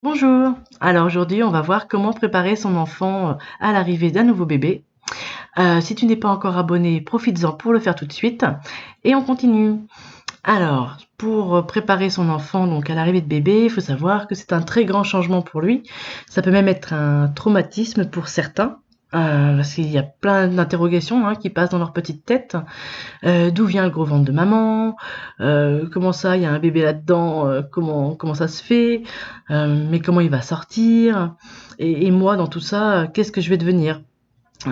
Bonjour. Alors aujourd'hui, on va voir comment préparer son enfant à l'arrivée d'un nouveau bébé. Si tu n'es pas encore abonné, profites-en pour le faire tout de suite. Et on continue. Alors, pour préparer son enfant donc à l'arrivée de bébé, il faut savoir que c'est un très grand changement pour lui. Ça peut même être un traumatisme pour certains. Parce qu'il y a plein d'interrogations qui passent dans leur petite tête. D'où vient le gros ventre de maman? Comment ça, il y a un bébé là-dedans? Comment ça se fait? Mais comment il va sortir? Et moi, dans tout ça, qu'est-ce que je vais devenir?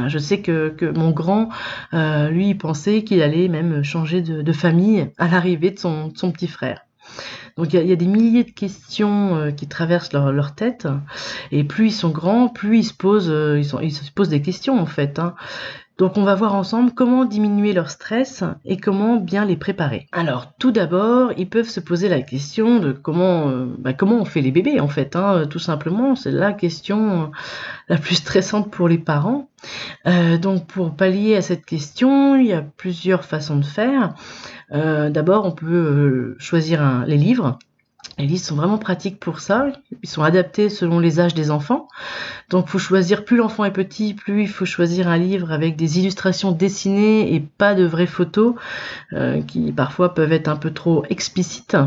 Je sais que mon grand, lui, il pensait qu'il allait même changer de famille à l'arrivée de son petit frère. Donc il y a des milliers de questions qui traversent leur tête, et plus ils sont grands, plus ils se posent des questions en fait. Donc on va voir ensemble comment diminuer leur stress et comment bien les préparer. Alors tout d'abord, ils peuvent se poser la question de comment on fait les bébés en fait, tout simplement. C'est la question la plus stressante pour les parents. Donc pour pallier à cette question, il y a plusieurs façons de faire. D'abord, on peut choisir les livres. Les livres sont vraiment pratiques pour ça. Ils sont adaptés selon les âges des enfants. Donc, faut choisir, plus l'enfant est petit, plus il faut choisir un livre avec des illustrations dessinées et pas de vraies photos, qui parfois peuvent être un peu trop explicites.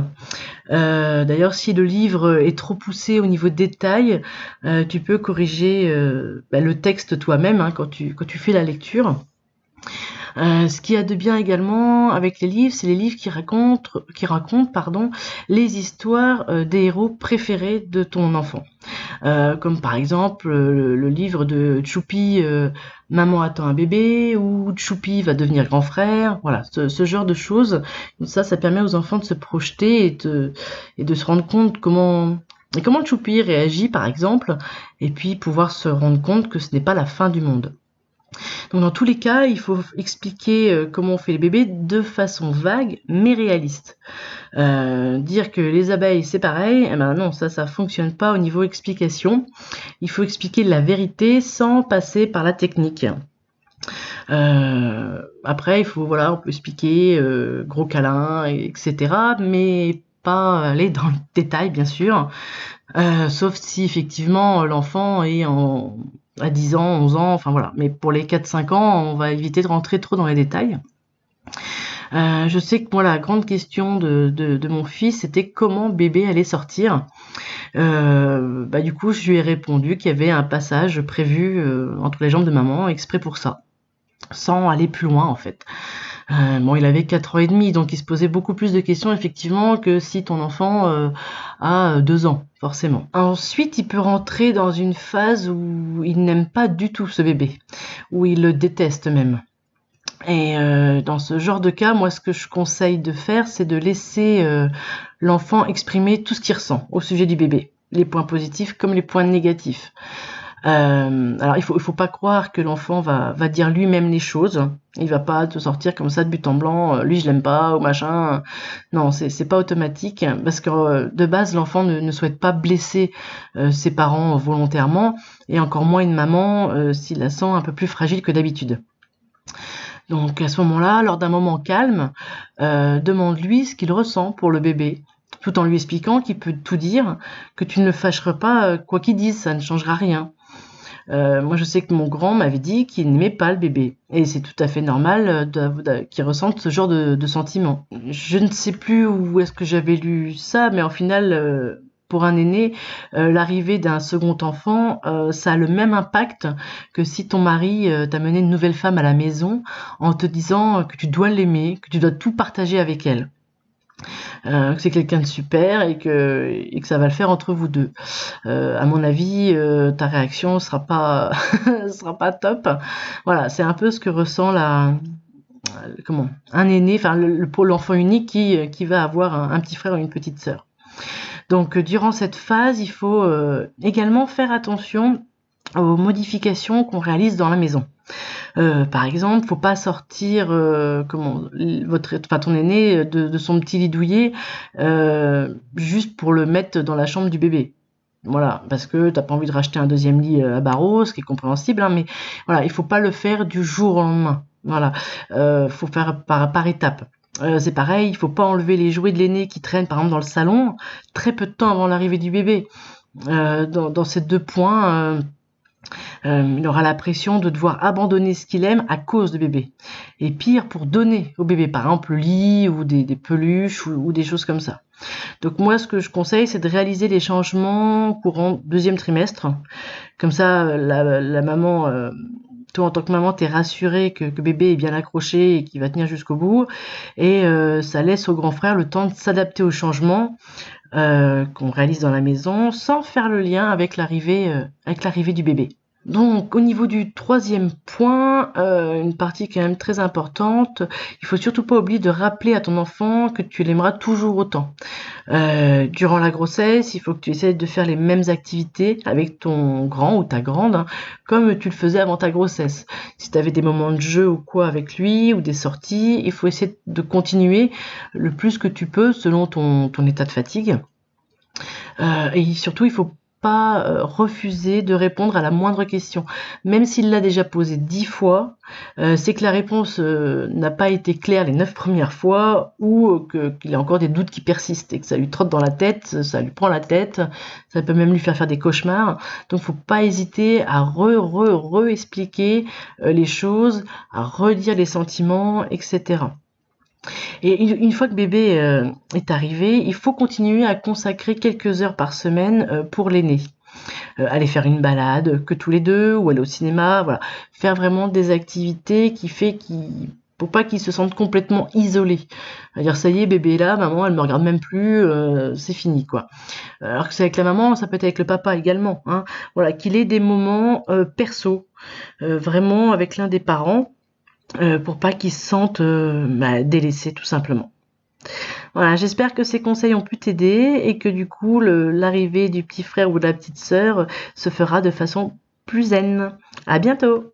D'ailleurs, si le livre est trop poussé au niveau de détail, tu peux corriger le texte toi-même quand tu fais la lecture. Ce qu'il y a de bien également avec les livres, c'est les livres qui racontent les histoires des héros préférés de ton enfant. Comme par exemple le livre de Choupi, Maman attend un bébé, ou Choupi va devenir grand frère. Voilà, ce genre de choses. Ça permet aux enfants de se projeter et de se rendre compte comment Choupi réagit par exemple, et puis pouvoir se rendre compte que ce n'est pas la fin du monde. Donc dans tous les cas, il faut expliquer comment on fait les bébés de façon vague mais réaliste. Dire que les abeilles c'est pareil, eh ben non, ça fonctionne pas au niveau explication. Il faut expliquer la vérité sans passer par la technique. Après, on peut expliquer gros câlin, etc. Mais pas aller dans le détail, bien sûr. Sauf si effectivement l'enfant est à 10 ans, 11 ans, enfin voilà. Mais pour les 4-5 ans, on va éviter de rentrer trop dans les détails. Je sais que moi, la grande question de mon fils, c'était comment bébé allait sortir. Du coup, je lui ai répondu qu'il y avait un passage prévu entre les jambes de maman, exprès pour ça, sans aller plus loin en fait. Il avait 4 ans et demi, donc il se posait beaucoup plus de questions effectivement que si ton enfant a 2 ans, forcément. Ensuite, il peut rentrer dans une phase où il n'aime pas du tout ce bébé, où il le déteste même. Et dans ce genre de cas, moi, ce que je conseille de faire, c'est de laisser l'enfant exprimer tout ce qu'il ressent au sujet du bébé, les points positifs comme les points négatifs. Alors, il faut pas croire que l'enfant va dire lui-même les choses. Il va pas te sortir comme ça de but en blanc, lui je l'aime pas ou machin. Non, c'est pas automatique parce que de base l'enfant ne souhaite pas blesser ses parents volontairement, et encore moins une maman s'il la sent un peu plus fragile que d'habitude. Donc à ce moment-là, lors d'un moment calme, demande-lui ce qu'il ressent pour le bébé, tout en lui expliquant qu'il peut tout dire, que tu ne le fâcheras pas quoi qu'il dise, ça ne changera rien. Moi, je sais que mon grand m'avait dit qu'il n'aimait pas le bébé, et c'est tout à fait normal qu'il ressente ce genre de sentiments. Je ne sais plus où est-ce que j'avais lu ça, mais en final, pour un aîné, l'arrivée d'un second enfant, ça a le même impact que si ton mari t'a mené une nouvelle femme à la maison en te disant que tu dois l'aimer, que tu dois tout partager avec elle. Que c'est quelqu'un de super et que ça va le faire entre vous deux. À mon avis, ta réaction sera pas sera pas top. Voilà, c'est un peu ce que ressent un aîné, enfin pour l'enfant unique qui va avoir un petit frère ou une petite sœur. Donc durant cette phase, il faut également faire attention aux modifications qu'on réalise dans la maison. Par exemple, faut pas sortir ton aîné de son petit lit douillet juste pour le mettre dans la chambre du bébé. Voilà, parce que t'as pas envie de racheter un deuxième lit à barreaux, ce qui est compréhensible, mais voilà, il faut pas le faire du jour au lendemain. Voilà, faut faire par étapes. C'est pareil, il faut pas enlever les jouets de l'aîné qui traînent par exemple dans le salon très peu de temps avant l'arrivée du bébé. dans ces 2 points. Il aura la pression de devoir abandonner ce qu'il aime à cause de bébé. Et pire, pour donner au bébé, par exemple le lit ou des peluches ou des choses comme ça. Donc moi, ce que je conseille, c'est de réaliser les changements courant 2e trimestre. Comme ça, la maman, toi en tant que maman, t'es rassurée que bébé est bien accroché et qu'il va tenir jusqu'au bout. Et ça laisse au grand frère le temps de s'adapter aux changements qu'on réalise dans la maison sans faire le lien avec l'arrivée du bébé. Donc au niveau du 3e point, une partie quand même très importante, il faut surtout pas oublier de rappeler à ton enfant que tu l'aimeras toujours autant. Durant la grossesse, il faut que tu essaies de faire les mêmes activités avec ton grand ou ta grande, hein, comme tu le faisais avant ta grossesse. Si tu avais des moments de jeu ou quoi avec lui, ou des sorties, il faut essayer de continuer le plus que tu peux selon ton état de fatigue. Et surtout, il faut pas refuser de répondre à la moindre question. Même s'il l'a déjà posé 10 fois, c'est que la réponse n'a pas été claire les 9 premières fois ou qu'il a encore des doutes qui persistent et que ça lui trotte dans la tête, ça lui prend la tête, ça peut même lui faire des cauchemars. Donc faut pas hésiter à expliquer les choses, à redire les sentiments, etc. Et une fois que bébé est arrivé, il faut continuer à consacrer quelques heures par semaine pour l'aîné. Aller faire une balade que tous les deux ou aller au cinéma, voilà. Faire vraiment des activités pour pas qu'il se sente complètement isolé. C'est-à-dire ça y est, bébé est là, maman elle me regarde même plus, c'est fini quoi. Alors que c'est avec la maman, ça peut être avec le papa également, hein. Voilà, qu'il ait des moments perso, vraiment avec l'un des parents. Pour pas qu'ils se sentent délaissés tout simplement. Voilà, j'espère que ces conseils ont pu t'aider et que du coup l'arrivée du petit frère ou de la petite sœur se fera de façon plus zen. À bientôt!